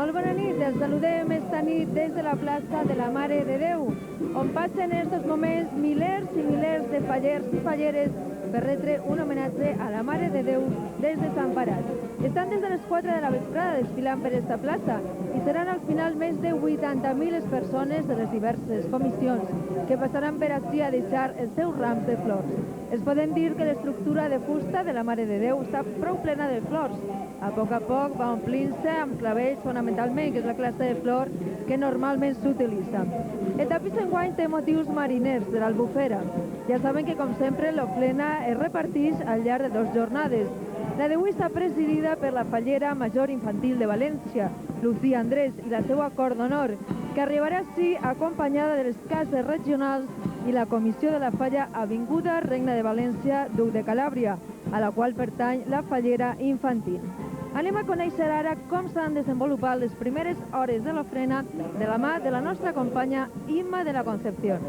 Molt bona nit, els saludem esta nit des de la plaça de la Mare de Déu, on passen en estos moments milers i milers de fallers i falleres per retre un homenatge a la Mare de Déu des de Sant Parat. Estan des de les 4 de la vesprada desfilant per esta plaça i seran al final més de 80.000 les persones de les diverses comissions que passaran per ací a deixar els seus rams de flors. Es podem dir que l'estructura de fusta de la Mare de Déu està prou plena de flors. A poc va omplint-se amb clavells fonamentalment, que és la classe de flor que normalment s'utilitza. El tapís enguany té motius mariners de l'Albufera. Ja saben que, com sempre, l'ofrena es reparteix al llarg de 2 jornades. La d'avui està presidida per la fallera major infantil de València, Lucía Andrés, i la seva cor d'honor, que arribarà així acompanyada de les cases regionals i la comissió de la falla Avinguda Regne de València, Duc de Calàbria, a la qual pertany la fallera infantil. Anem a conèixer ara com s'han desenvolupat les primeres hores de l'ofrena de la mà de la nostra companya Imma de la Concepción.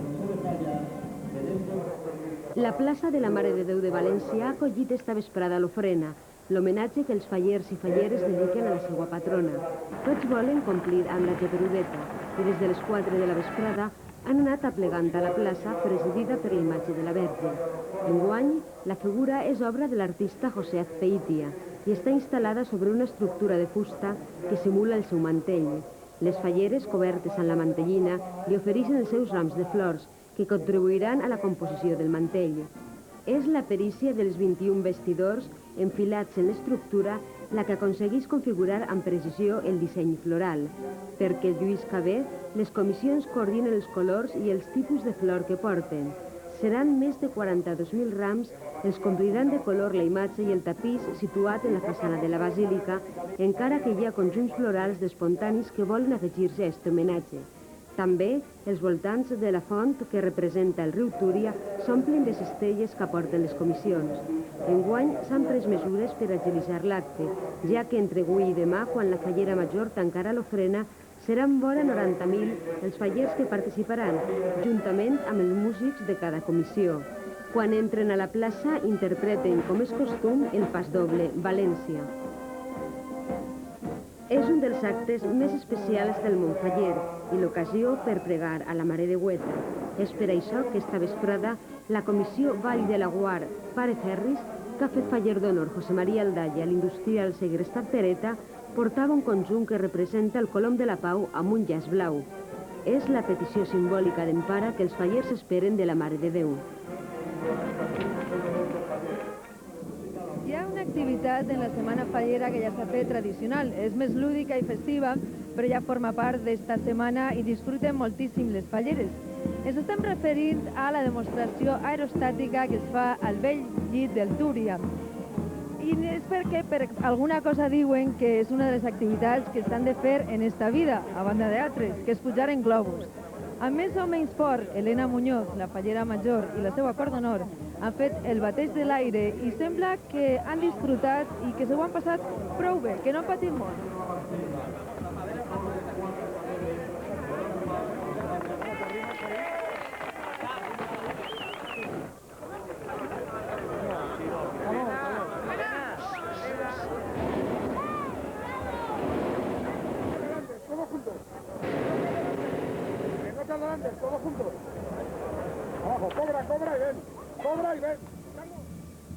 La plaça de la Mare de Déu de València ha acollit esta vesprada l'ofrena, l'homenatge que els fallers i falleres dediquen a la seva patrona. Tots volen complir amb la geperudeta i des de les 4 de la vesprada han anat aplegant a la plaça presidida per l'imatge de la Verge. Enguany, la figura és obra de l'artista José Azpeitia i està instal·lada sobre una estructura de fusta que simula el seu mantell. Les falleres, cobertes amb la mantellina, li ofereixen els seus rams de flors, que contribuiran a la composició del mantell. És la perícia dels 21 vestidors enfilats en l'estructura la que aconsegueix configurar amb precisió el disseny floral. Perquè Lluís Cabé, les comissions coordinen els colors i els tipus de flor que porten. Seran més de 42.000 rams, els compliran de color la imatge i el tapís situat en la façana de la basílica, encara que hi ha conjunts florals d'espontanis que volen afegir-se a aquest homenatge. També, els voltants de la font que representa el riu Túria s'omplen de cistelles que aporten les comissions. Enguany s'han pres mesures per agilitzar l'acte, ja que entre avui i demà, quan la fallera major tancarà l'ofrena, seran vora 90.000 els fallers que participaran, juntament amb els músics de cada comissió. Quan entren a la plaça, interpreten, com és costum, el pasdoble València. És un dels actes més especials del món faller i l'ocasió per pregar a la Mare de Déu. És per això que esta vesprada la comissió Vall de Laguar Pare Ferris, que ha fet faller d'honor José María Aldaya, l'industrial segrestat Pereta, portava un conjunt que representa el Colom de la Pau amb un llaç blau. És la petició simbòlica d'empara que els fallers esperen de la Mare de Déu. Hi ha una activitat en la Setmana Fallera que ja s'ha fet tradicional. És més lúdica i festiva, però ja forma part d'esta setmana i disfruten moltíssim les falleres. Ens estem referint a la demostració aerostàtica que es fa al vell llit del Túria. I és perquè per alguna cosa diuen que és una de les activitats que s'han de fer en esta vida, a banda d'altres, que és pujar en globus. Amb més o menys fort, Elena Muñoz, la fallera major, i la seva cor d'honor han fet el bateig de l'aire i sembla que han disfrutat i que s'ho han passat prou bé, que no han patit molt. Todos juntos. Abajo, cobra y ven. Cobra y ven.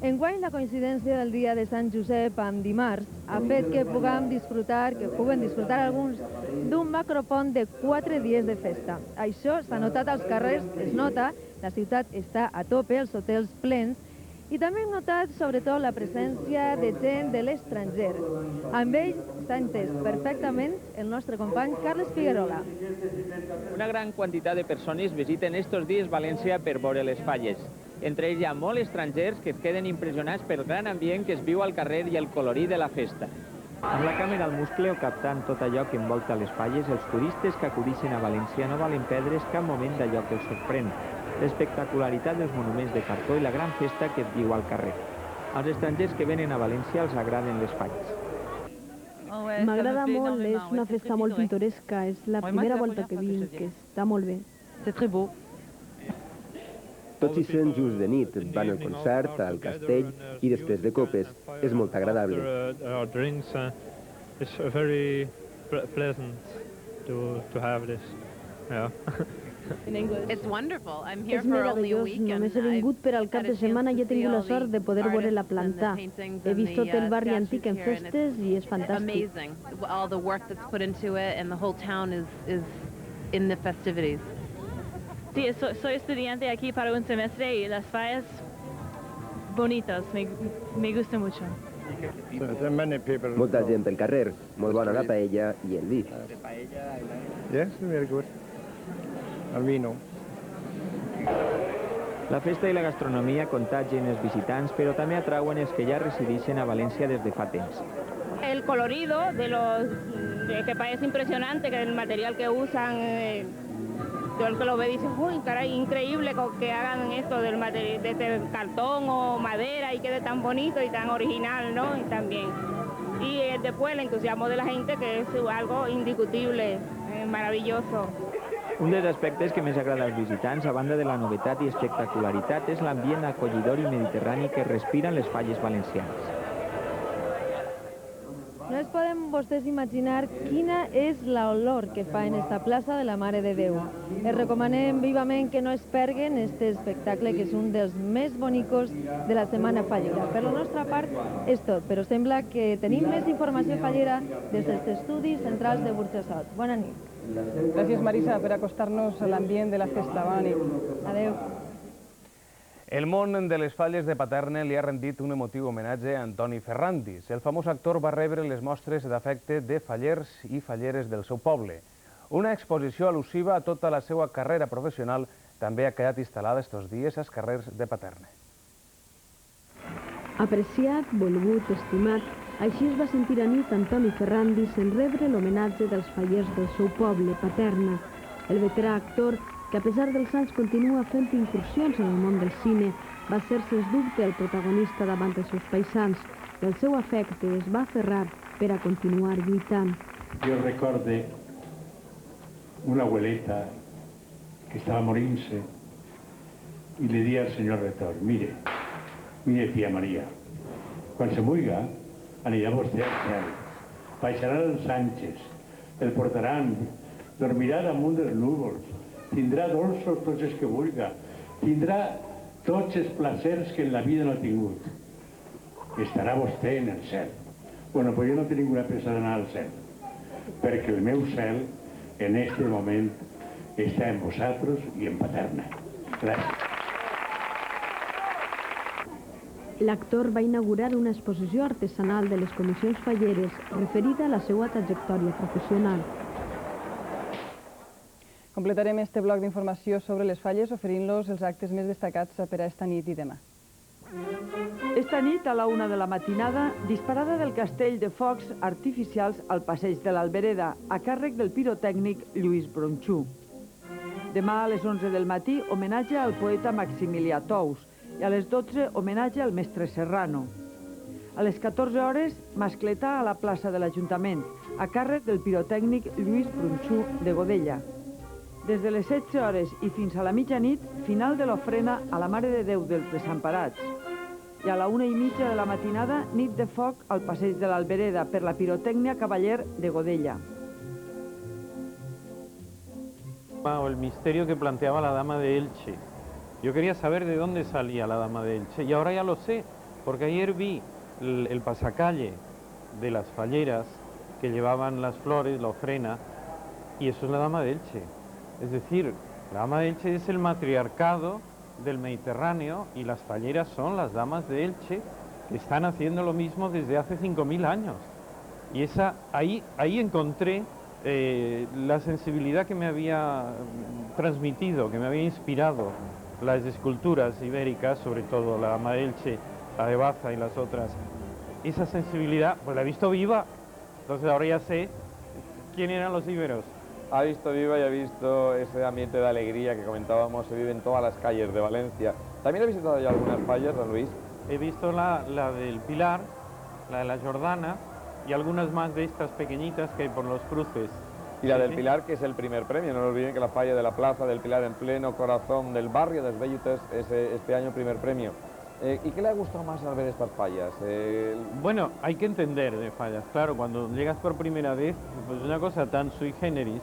Enguany la coincidència del dia de Sant Josep amb dimarts ha fet que puguen disfrutar alguns d'un macropont de 4 dies de festa. Això s'ha notat als carrers, es nota, la ciutat està a tope, els hotels plens, i també hem notat sobretot la presència de gent de l'estranger. Amb ell s'ha entès perfectament el nostre company Carles Figuerola. Una gran quantitat de persones visiten estos dies València per veure les falles. Entre ells hi ha molts estrangers que es queden impressionats pel gran ambient que es viu al carrer i el colorit de la festa. Amb la càmera al muscle o captant tot allò que envolta les falles, els turistes que acudixen a València no volen perdre's cap moment d'allò que els sorprèn. L'espectacularitat dels monuments de cartó i la gran festa que es viu al carrer. Als estrangers que venen a València els agraden les falles. M'agrada molt, és una festa molt pintoresca, és la primera volta que vinc, que està molt bé. C'est très beau. Tots hi sent just de nit, van al concert, al castell i després de copes. És molt agradable. pleasant to have this. Yeah. It's wonderful. I'm here És for only a meravellós, week and només he vingut per al cap de setmana i he tingut la sort de poder veure la planta. He vist tot el barri antic en festes i és fantàstic. Amazing. All the work that's put into it and the whole town is in the festivities. Sí, soy estudiante aquí para un semestre y las fallas bonitas, me gusta mucho. Molta gent pel carrer, molt bona la paella i el vi. Yes, very good. El vino. La festa i la gastronomia contagien els visitants, però també atrauen els que ja resideixen a València des de fa temps. El colorido que parece impresionante, que el material que usan, todo el que lo ve dice, uy, caray, increíble que hagan esto del material, de cartón o madera y quede tan bonito y tan original, ¿no? Y también. Y después el entusiasmo de la gente, que es algo indiscutible, maravilloso. Un dels aspectes que més agrada als visitants, a banda de la novetat i espectacularitat, és l'ambient acollidor i mediterrani que respiren les falles valencianes. No es poden vostès imaginar quina és l'olor que fa en esta plaça de la Mare de Déu. Els recomanem vivament que no es perdin este espectacle, que és un dels més bonicos de la Setmana Fallera. Per la nostra part és tot, però sembla que tenim més informació fallera des dels estudis centrals de Burjassot. Bona nit. Gràcies, Marisa, per acostar-nos a l'ambient de la festa. Bona nit. Adéu. El món de les falles de Paterne li ha rendit un emotiu homenatge a Antoni Ferrandis. El famós actor va rebre les mostres d'afecte de fallers i falleres del seu poble. Una exposició al·lusiva a tota la seva carrera professional també ha quedat instal·lada estos dies als carrers de Paterne. Apreciat, volgut, estimat, així es va sentir anit Antoni Ferrandis en rebre l'homenatge dels fallers del seu poble, Paterna. El veterà actor, que a pesar dels anys continua fent incursions en el món del cine, va ser sens dubte el protagonista davant dels seus paisans. El seu afecte es va aferrar per a continuar lluitant. Jo recorde una abuelita que estava morint-se i li dia al senyor rector, mire, tia Maria, quan se muiga, anirà vostè al cel, baixaran els àngels, el portaran, dormirà damunt dels núvols, tindrà dolços tots els que vulga, tindrà tots els placers que en la vida no ha tingut. Estarà vostè en el cel. Bueno, pues jo no tinc ninguna pressa d'anar al cel, perquè el meu cel, en este moment, està en vosaltres i en Paterna. Gràcies. L'actor va inaugurar una exposició artesanal de les comissions falleres referida a la seva trajectòria professional. Completarem este bloc d'informació sobre les falles oferint-los els actes més destacats per a esta nit i demà. Esta nit, a la 1 de la matinada, disparada del castell de focs artificials al passeig de l'Albereda, a càrrec del pirotècnic Lluís Bronxú. Demà, a les 11 del matí, homenatge al poeta Maximilià Tous, i a les 12, homenatge al mestre Serrano. A les 14 hores, mascletà a la plaça de l'Ajuntament, a càrrec del pirotècnic Lluís Bronxú de Godella. Des de les 16 hores i fins a la mitjanit, final de l'ofrena a la Mare de Déu dels Desemparats. I a la 1:30 de la matinada, nit de foc al passeig de l'Albereda per la pirotècnia Cavaller de Godella. El misterio que planteaba la Dama de Elche. Yo quería saber de dónde salía la Dama de Elche y ahora ya lo sé, porque ayer vi el pasacalle de las falleras que llevaban las flores, la ofrena, y eso es la Dama de Elche. Es decir, la Dama de Elche es el matriarcado del Mediterráneo y las falleras son las damas de Elche que están haciendo lo mismo desde hace 5000 años. Y ahí encontré la sensibilidad que me había transmitido, que me había inspirado las esculturas ibéricas, sobre todo la Dama de Elche, la de Baza y las otras. Esa sensibilidad, pues la he visto viva, entonces ahora ya sé quién eran los íberos. Ha visto viva y ha visto ese ambiente de alegría que comentábamos, se vive en todas las calles de Valencia. ¿También ha visitado ya algunas fallas, don Luis? He visto la del Pilar, la de la Jordana y algunas más de estas pequeñitas que hay por los cruces. Y la del Pilar, que es el primer premio. No olviden que la falla de la Plaza del Pilar, en pleno corazón del barrio de Esbellutas, es este año primer premio. ¿Y qué le ha gustado más al ver estas fallas? Bueno, hay que entender de fallas. Claro, cuando llegas por primera vez, pues una cosa tan sui generis,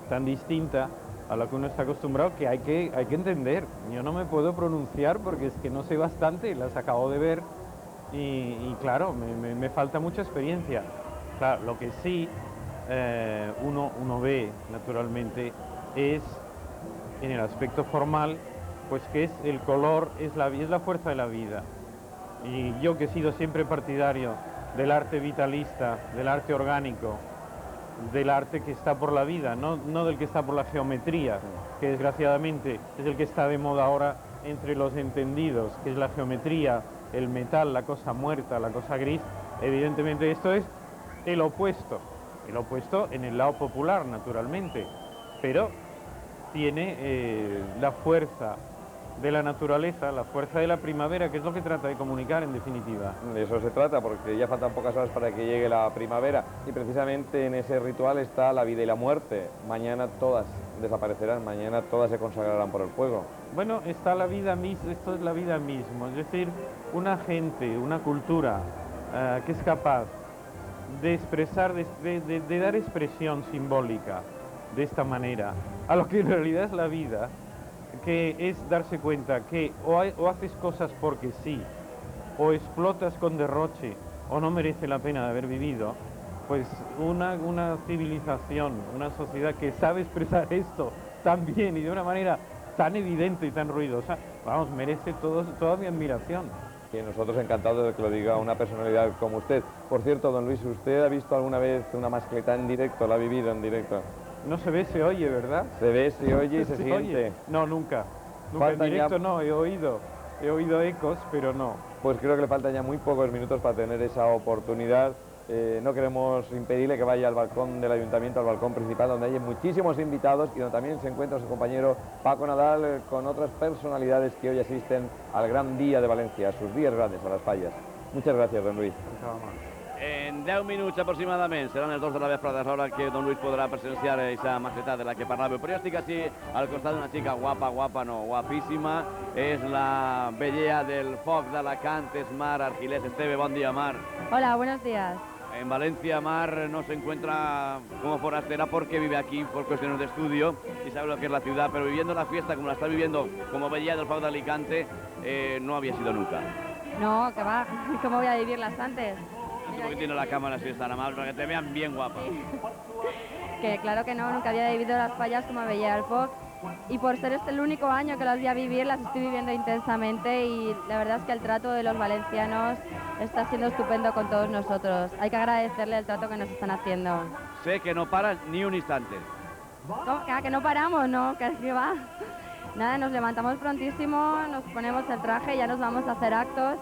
tan distinta a lo que uno está acostumbrado, que hay que entender. Yo no me puedo pronunciar porque es que no sé bastante, las acabo de ver y claro, me falta mucha experiencia. Claro, lo que sí uno ve naturalmente es en el aspecto formal, pues que es el color, es la fuerza de la vida. Y yo que he sido siempre partidario del arte vitalista, del arte orgánico, del arte que está por la vida, no del que está por la geometría, que desgraciadamente es el que está de moda ahora entre los entendidos, que es la geometría, el metal, la cosa muerta, la cosa gris. Evidentemente esto es el opuesto en el lado popular, naturalmente, pero tiene la fuerza de la naturaleza, la fuerza de la primavera, que es lo que trata de comunicar en definitiva. De eso se trata, porque ya faltan pocas horas para que llegue la primavera y precisamente en ese ritual está la vida y la muerte. Mañana todas desaparecerán, mañana todas se consagrarán por el fuego. Bueno, está la vida misma, esto es la vida misma, es decir, una gente, una cultura que es capaz de expresar, de dar expresión simbólica de esta manera a lo que en realidad es la vida, que es darse cuenta que o haces cosas porque sí, o explotas con derroche, o no merece la pena de haber vivido, pues una civilización, una sociedad que sabe expresar esto tan bien y de una manera tan evidente y tan ruidosa, vamos, merece toda mi admiración. Y nosotros encantados de que lo diga una personalidad como usted. Por cierto, don Luis, ¿usted ha visto alguna vez una mascleta en directo, la ha vivido en directo? No se ve, se oye, ¿verdad? Se ve, se oye y se siente. Oye. No, nunca. Nunca en directo no, he oído ecos, pero no. Pues creo que le faltan ya muy pocos minutos para tener esa oportunidad. No queremos impedirle que vaya al balcón del ayuntamiento, al balcón principal, donde hay muchísimos invitados y donde también se encuentra su compañero Paco Nadal con otras personalidades que hoy asisten al gran día de Valencia, a sus días grandes, a las fallas. Muchas gracias, don Luis. En 10 minuts aproximadament seran els 2 de la vesprada, l'hora que don Luis podrà presenciar aquesta mascleta de la que parlava. Però jo estic així al costat d'una xica guapa no, guapíssima. És la vellea del foc d'Alacant, és Mar Argilés. Esteve, bon dia, Mar. Hola, buenos días. En Valencia, Mar no se encuentra como forastera porque vive aquí por cuestiones de estudio y sabe lo que es la ciudad, pero viviendo la fiesta como la está viviendo como vellea del foc de Alicante, no había sido nunca. No, que va, ¿cómo voy a vivirlas antes? Porque tiene la cámara si es tan amable, para que te vean bien guapa. Sí. Que claro que no, nunca había vivido las fallas como vellea del foc. Y por ser este el único año que las voy a vivir, las estoy viviendo intensamente y la verdad es que el trato de los valencianos está siendo estupendo con todos nosotros. Hay que agradecerle el trato que nos están haciendo. Sé que no paran ni un instante. ¿Cómo? Que no paramos, ¿no? Que va. Nada, nos levantamos prontísimo, nos ponemos el traje, ya nos vamos a hacer actos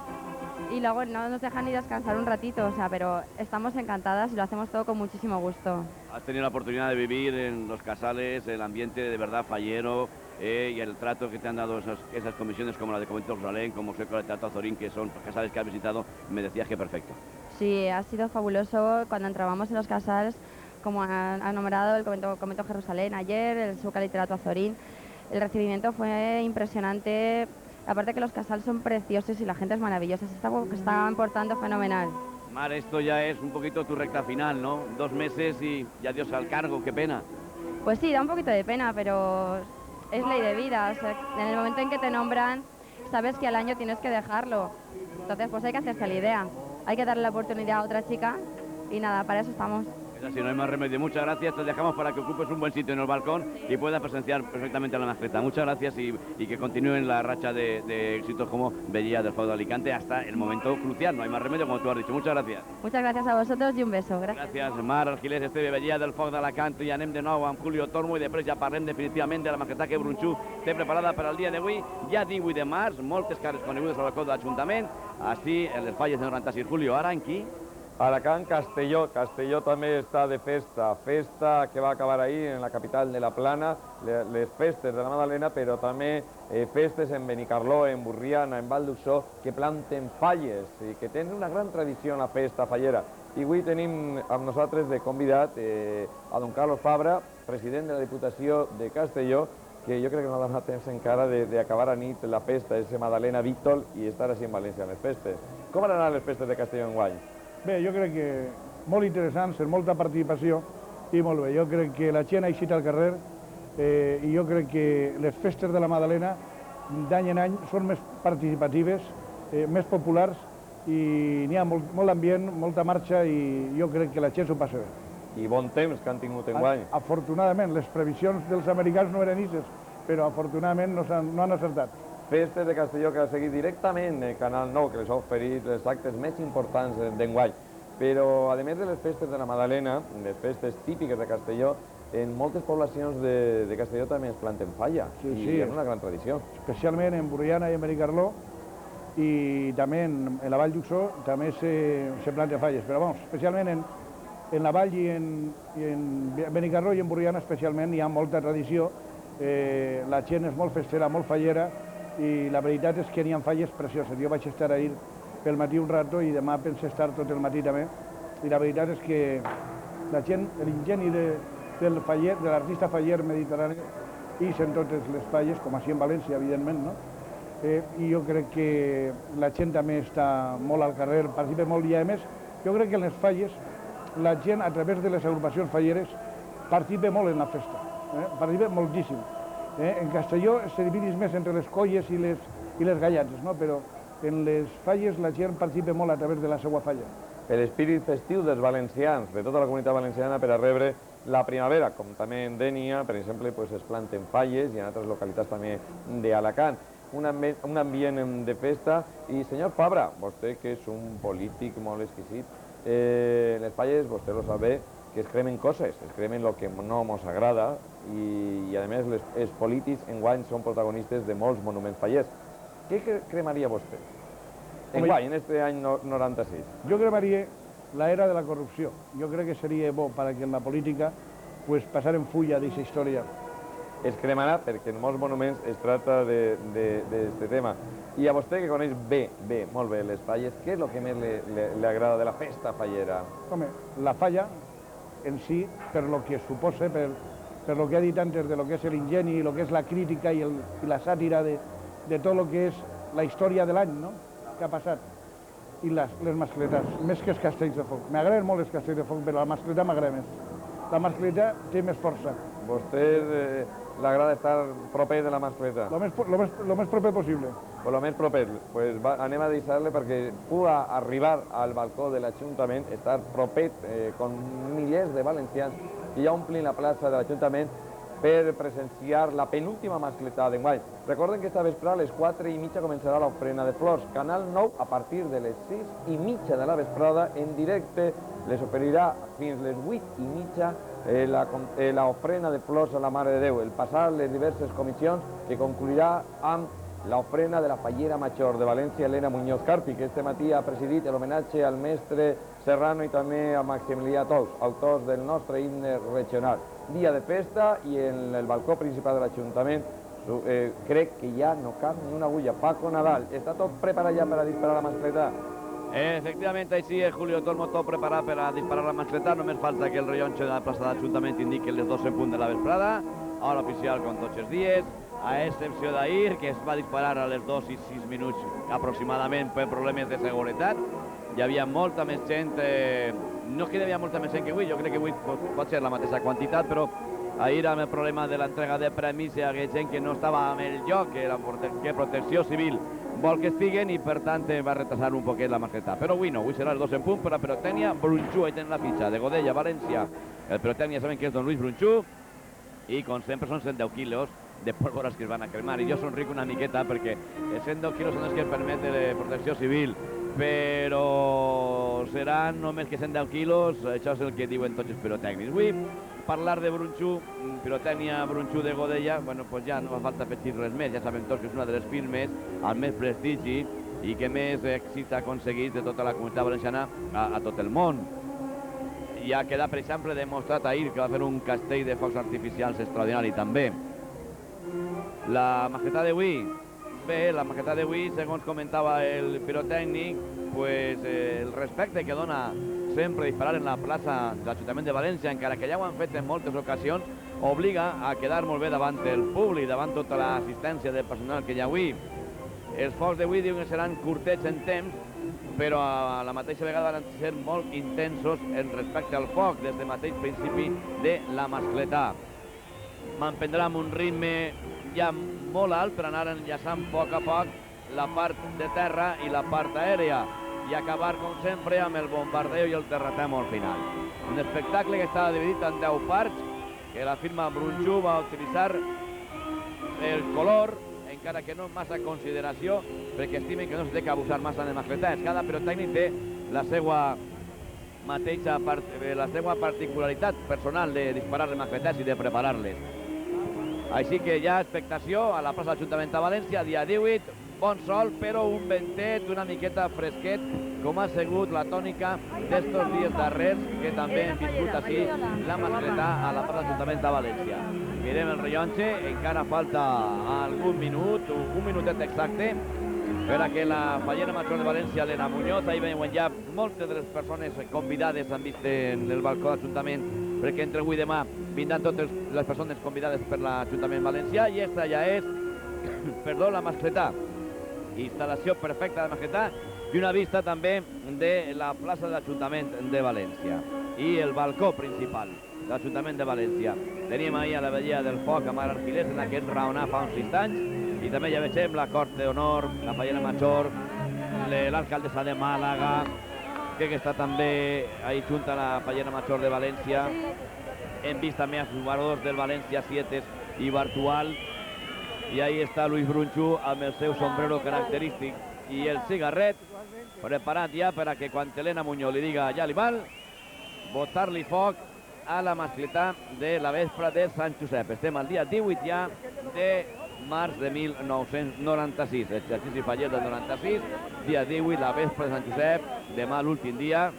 y luego no nos dejan ni descansar un ratito, o sea, pero estamos encantadas y lo hacemos todo con muchísimo gusto. Has tenido la oportunidad de vivir en los casales, el ambiente de verdad fallero y el trato que te han dado esas comisiones como la de Convento de Rosalén, como Seco de Teatro Azorín, que son casales que has visitado, me decías que perfecto. Sí, ha sido fabuloso cuando entrábamos en los casales, como han nombrado el Convento Jerusalén ayer, el Seco de Teatro Azorín. El recibimiento fue impresionante, aparte que los casals son preciosos y la gente es maravillosa, se estaban portando fenomenal. Mar, esto ya es un poquito tu recta final, ¿no? 2 meses y adiós al cargo, qué pena. Pues sí, da un poquito de pena, pero es ley de vida, o sea, en el momento en que te nombran, sabes que al año tienes que dejarlo, entonces pues hay que hacerse la idea, hay que darle la oportunidad a otra chica y nada, para eso estamos. Así no hay más remedio. Muchas gracias, te dejamos para que ocupes un buen sitio en el balcón y puedas presenciar perfectamente la mascleta. Muchas gracias y que continúen la racha de éxitos como vellea del foc de Alicante hasta el momento crucial. No hay más remedio, como tú has dicho. Muchas gracias. Muchas gracias a vosotros y un beso. Gracias. Gràcies, Mar Argilés, Esteve, vellea del foc d'Alacant, i anem de nou amb Julio Tormo i després ja parlem definitivament de la mascleta que Brunxú té preparada per al dia d'avui, ja 18 de març, moltes cares conegudes al balcó de l'Ajuntament, així en les falles de 96. Julio, ara en qui? Alacant, Castelló. Castelló també està de festa. Festa que va acabar ahir en la capital de la Plana, les festes de la Madalena, però també festes en Benicarló, en Burriana, en Val d'Uixó, que planten falles i que tenen una gran tradició en la festa fallera. I avui tenim amb nosaltres de convidat a don Carlos Fabra, president de la Diputació de Castelló, que jo crec que no ha donat temps encara d'acabar a nit la festa, ese Madalena Víctor, i estar així en València en les festes. Com han anat les festes de Castelló enguany? Bé, jo crec que molt interessants, amb molta participació i molt bé. Jo crec que la gent ha eixit al carrer i jo crec que les festes de la Madalena d'any en any són més participatives, més populars i n'hi ha molt ambient, molta marxa i jo crec que la gent s'ho passa bé. I bon temps que han tingut enguany. Afortunadament, les previsions dels americans no eren ixes, però afortunadament no han acertat. Festes de Castelló que ha seguit directament Canal 9, que les ha oferit els actes més importants d'enguany. Però, a més de les festes de la Madalena, les festes típiques de Castelló, en moltes poblacions de Castelló també es planten falla, i és una gran tradició. Especialment en Borriana i en Benicarló, i també en la Vall d'Uxó també se planten falles, però vamos, especialment en la Vall i en Benicarló i en Borriana especialment hi ha molta tradició, la gent és molt festera, molt fallera, i la veritat és que n'hi ha falles precioses. Jo vaig estar ahir pel matí un rato i demà penso estar tot el matí també, i la veritat és que la gent, l'ingeni de l'artista faller mediterrani, ix en totes les falles, com així en València, evidentment, no? I jo crec que la gent també està molt al carrer, participa molt, i a més, jo crec que en les falles la gent, a través de les agrupacions falleres, participa molt en la festa, participa moltíssim. En Castelló se divideix més entre les colles i les gallates, no? Però en les falles la gent participa molt a través de la seva falla. L'espírit festiu dels valencians, de tota la comunitat valenciana, per a rebre la primavera, com també en Dénia, per exemple, es planten falles i en altres localitats també d'Alacant. Un ambient de festa. I, senyor Fabra, vostè que és un polític molt exquisit, les falles, vostè lo sabe, que es cremen coses, es cremen el que no ens agrada i a més els polítics enguany són protagonistes de molts monuments fallers. Què cremaria vostè? Enguany, en este any 96. Jo cremaria la era de la corrupció. Jo crec que seria bo perquè en la política passar en fulla d'aquesta història. Es cremarà perquè en molts monuments es tracta d'aquest tema. I a vostè que coneix bé, molt bé les falles, què és el que més li agrada de la festa fallera? Home, la falla en si, per lo que suposa, per lo que ha dit antes de lo que és l'ingeni, lo que és la crítica i la sàtira de tot lo que és la història de l'any, no?, que ha passat. I les mascletes, més que els castells de foc. M'agraden molt els castells de foc, però la mascleta m'agrada més. La mascleta té més força. Vostè l'agrada estar proper de la mascleta? Lo més proper possible. Pues lo més proper. Pues anem a deixar-le perquè puga arribar al balcó de l'Ajuntament, estar proper con milers de valencians que ja omplin la plaça de l'Ajuntament per presenciar la penúltima mascleta d'enguany. Recorden que esta vesprada a les 4:30 començarà l'ofrena de flors. Canal 9, a partir de les 6:30 de la vesprada, en directe, les oferirà fins les 8:30 l'ofrena de flors a la Mare de Déu, el passar les diverses comissions que concluirà amb l'ofrena de la fallera major de València, Elena Muñoz Carpi, que este matí ha presidit l'homenatge al mestre Serrano i també a Maximilià Tous, autors del nostre himne regional. Dia de festa i en el balcó principal de l'Ajuntament crec que ja no cap ni una agulla. Paco Nadal, està tot preparat ja per a disparar la mascleta? Efectivament, així és, Julio, tot preparat per a disparar la mascleta. Només falta que el rellotge de la plaça de l'Ajuntament indiqui les 12 en punt de la vesprada. Hora oficial com tots els dies, a excepció d'ahir, que es va disparar a les 2:06 aproximadament per problemes de seguretat. Hi havia molta més gent, no és que hi havia molta més gent que avui, jo crec que avui pot ser la mateixa quantitat, però ahir amb el problema de l'entrega de premis hi havia gent que no estava en el lloc, que Protecció Civil vol que estiguen i per tant va retrasar un poquet la mascleta. Però avui no, avui serà el 2 en punt per a Pirotècnia Brunxú, ahí tenen la fitxa de Godella, València. El Pirotècnia saben que és don Luis Brunxú i com sempre són 110 quilos de pólvores que es van a cremar i jo sonric una miqueta perquè 110 quilos són els que permet de Protecció Civil, però seran només que 110 quilos, això és el que diuen tots els pirotècnics. Avui parlar de Brunxú, Pirotècnia Brunxú de Godella, bueno, pues ja no fa falta afegir res més, ja sabem tots que és una de les firmes amb més prestigi i que més èxit ha aconseguit de tota la comunitat valenciana a tot el món. I ha quedat, per exemple, demostrat ahir que va fer un castell de focs artificials extraordinari també. La mascleta d'avui, bé, la mascleta d'avui, segons comentava el pirotècnic, pues el respecte que dona sempre disparar en la plaça de l'Ajuntament de València, encara que ja ho han fet en moltes ocasions, obliga a quedar molt bé davant el públic, davant tota l'assistència del personal que hi ha avui. Els focs d'avui diuen que seran curtets en temps, però a la mateixa vegada van ser molt intensos en respecte al foc des del mateix principi de la mascletà. Mantindrà amb un ritme ja molt alt per anar enllaçant a poc la part de terra i la part aèria i acabar, com sempre, amb el bombardeo i el terratrèmol final. Un espectacle que estava dividit en 10 parts, que la firma Brunxú va utilitzar el color, encara que no amb massa consideració, perquè estimen que no s'ha d'abusar massa de mascletà. Cada pirotècnic té la seva particularitat personal de disparar les mascletàs i de preparar-les. Així que hi ha expectació a la plaça de l'Ajuntament de València, dia 18, bon sol, però un ventet una miqueta fresquet, com ha sigut la tònica d'estos dies darrers, que també hem viscut així la mascletà a la plaça de l'Ajuntament de València. Mirem el rellotge, encara falta algun minut, un minutet exacte, per a que la fallera major de València, Elena Muñoz, ahir veuen ja moltes de les persones convidades han vist en el balcó de l'Ajuntament, perquè entre avui i demà vindran totes les persones convidades per l'Ajuntament valencià, i aquesta ja és, perdó, la mascletà. Instal·lació perfecta de mascletà i una vista també de la plaça de l'Ajuntament de València i el balcó principal de l'Ajuntament de València. Tenim ahir a la vetllia del foc a Mar Arquilés, en aquest raonar fa uns instants, i també ja vegem la Cort d'Honor, la fallera major, l'alcaldessa de Màlaga, que està també ahí junt a la fallera major de València. Hem vist també els jugadors del València Sietes i Bartual, i ahí està Luis Brunxú amb el seu sombrero característic i el cigarret preparat ja per a que quan Elena Muñoz li diga ja li val, botar-li foc a la mascletà de la vespra de Sant Josep. Estem al dia 18 ja de març de 1996, exercici faller del 96, dia 18, la vespra de Sant Josep, demà l'últim dia,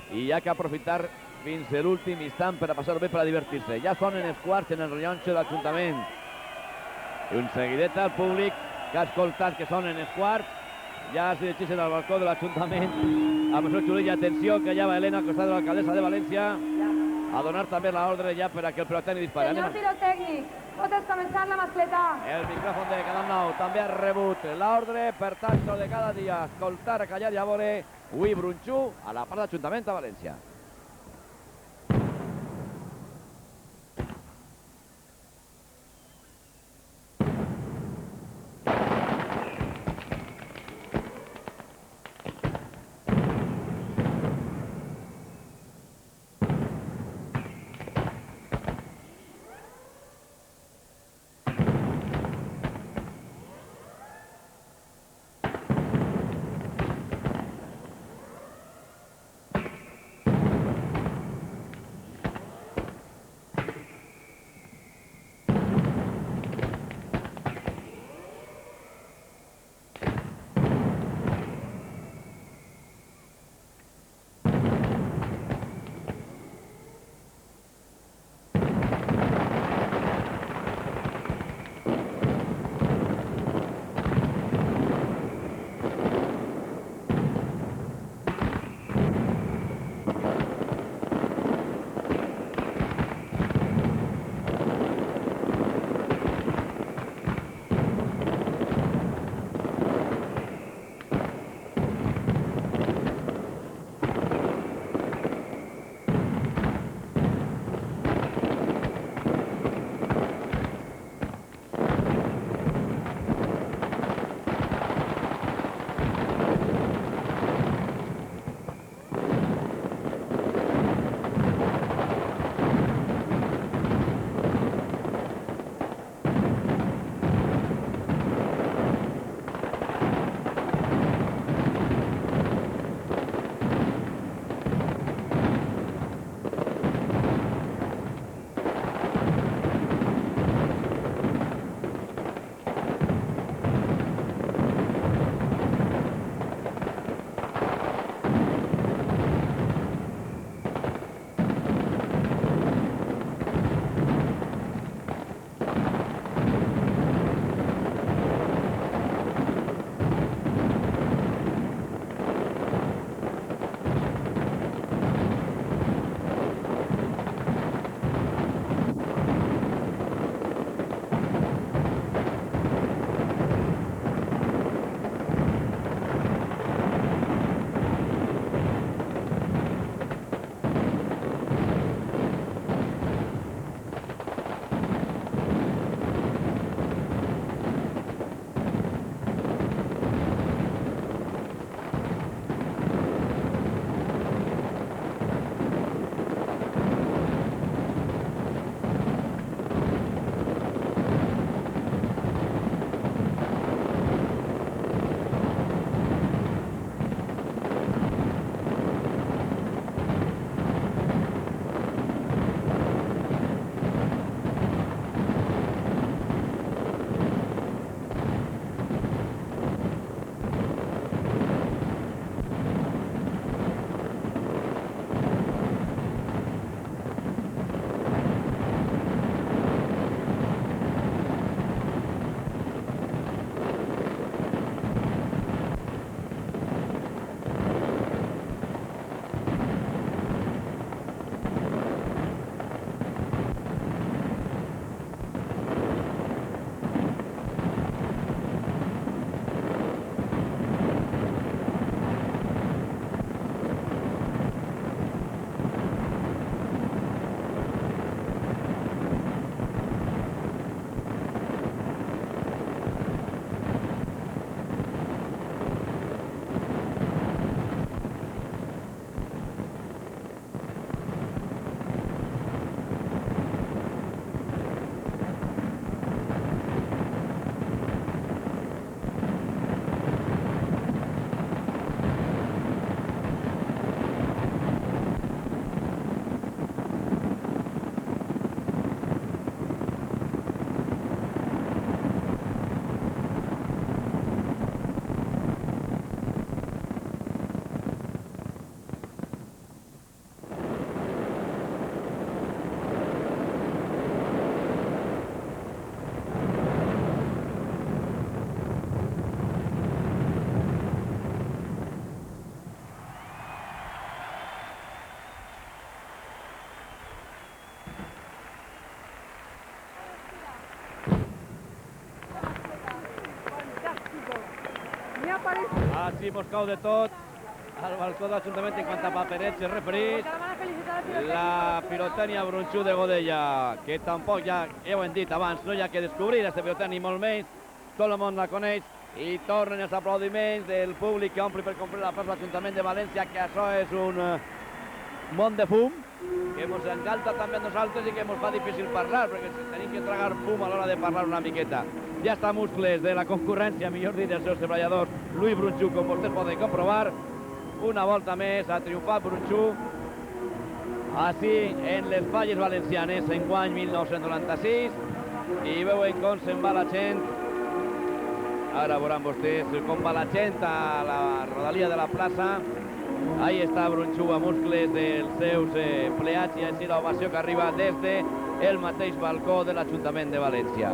i hi ha que aprofitar fins a l'últim instant per a passar-ho bé, per a divertir-se. Ja sonen els quarts en el rellotge de l'Ajuntament. I un seguidet al públic que ha escoltat que sonen els quarts, ja es dirigeixen al balcó de l'Ajuntament amb el seu xulill. Atenció, que ja va Elena al costat de l'alcaldessa de València a donar també l'ordre ja per a que el pirotècnic dispari. Senyor pirotècnic, pot començar la mascletà. El micròfon de Canal 9 també ha rebut l'ordre, per tant, de cada dia escoltar, callar i a veure Ui Brunxú a la part de l'Ajuntament de València. Així mos cau de tot al balcó de l'Ajuntament en quant a paperets i referits. La pirotènia Brunxú de Godella, que tampoc ja ho hem dit abans, no hi ha que descobrir aquesta pirotènia, molt menys, tot el món la coneix, i tornen els aplaudiments del públic que ompli per complir la plaça de l'Ajuntament de València, que això és un món de fum, que ens encanta també a nosaltres i que ens fa difícil parlar, perquè tenim que tragar fum a l'hora de parlar una miqueta. Ja està muscles de la concurrència, millor dit, dels seus treballadors, Lluís Brunxú, com vostès poden comprovar. Una volta més ha triomfat Brunxú, així en les Falles Valencianes, enguany 1996, i veuen com se'n va la gent. Ara veuran vostès com va la gent a la rodalia de la plaça. Ahí està Brunxú a muscles dels seus pleats i així l'ovació que arriba des del mateix balcó de l'Ajuntament de València.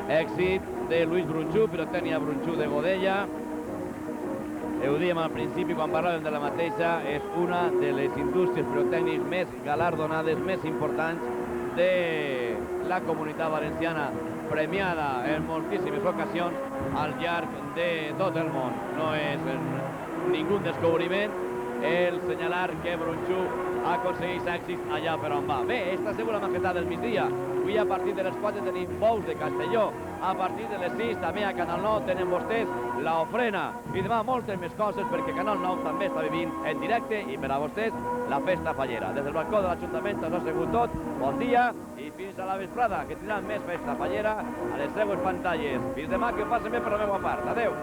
Èxit de Lluís Brunxú, pirotènia Brunxú de Godella. Ho dèiem al principi quan parlàvem de la mateixa, és una de les indústries pirotècniques més galardonades, més importants de la comunitat valenciana, premiada en moltíssimes ocasions al llarg de tot el món. No és ningú descobriment el senyalar que Brunxú aconsegueix èxits allà per on va. Bé, esta ha sigut la maquetada del migdia. Avui a partir de les 4 tenim bous de Castelló. A partir de les 6 també a Canal 9 tenen vostès l'ofrena. I demà moltes més coses perquè Canal 9 també està vivint en directe i per a vostès la festa fallera. Des del balcó de l'Ajuntament això ha sigut tot. Bon dia i fins a la vesprada, que tindran més festa fallera a les seues pantalles. Fins demà, que ho passen bé per la meva part. Adéu.